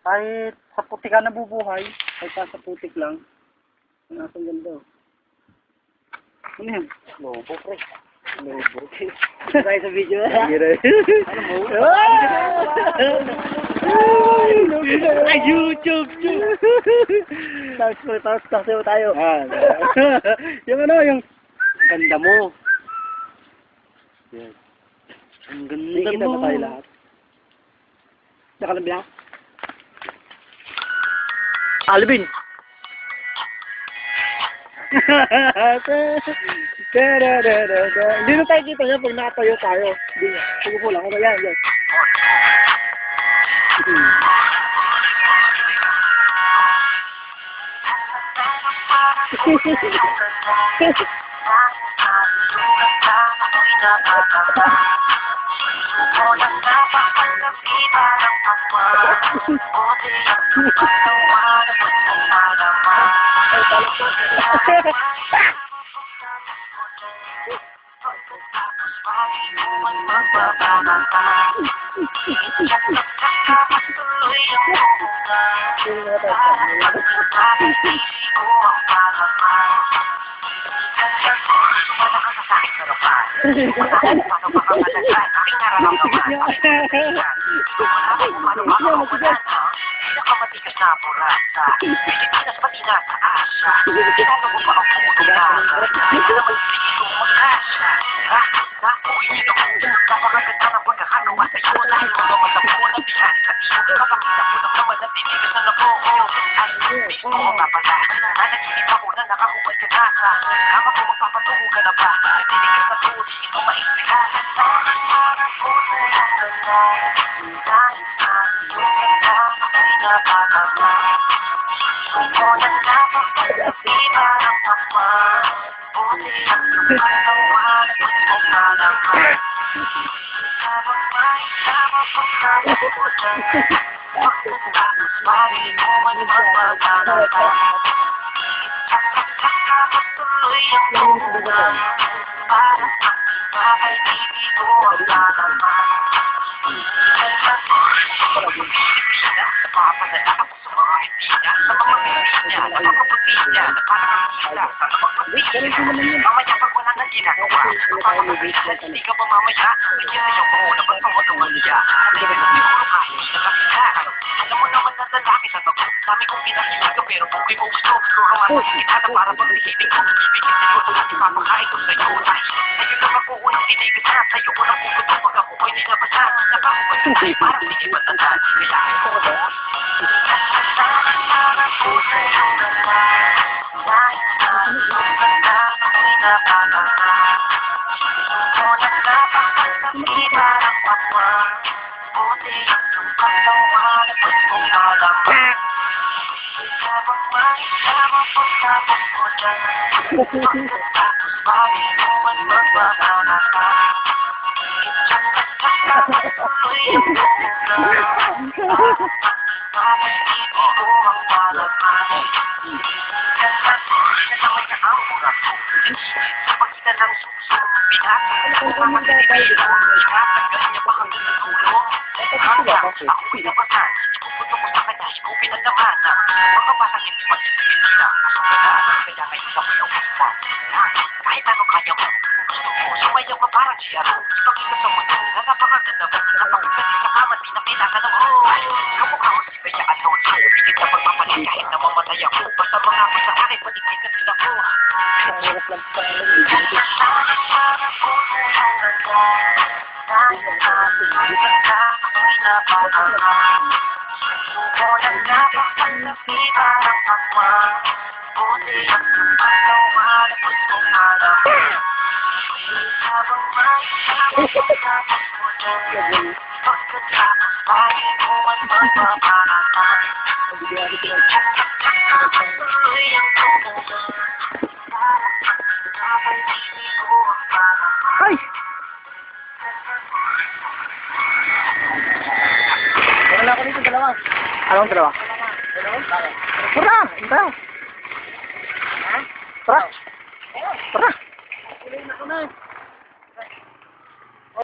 Kahit sa putik ka nabubuhay, kahit sa putik lang. Nasa ganda. Ano yan? Lobo, pre. Lobo. Tayo sa video na. Ano mo? Ay, YouTube! Tapos tayo. Yung ano, yung ganda mo. Yes. Ang ganda mo. Kita ba tayo lahat? Nakalabla? Alvin! Hindi na tayo kita niya pag nakatayo tayo. Hindi na. Sige po lang. Ano yan? Yan. Ay! Wala ko dito dalawa. Anong dalawa? Tara! Tara! Tara! Tara!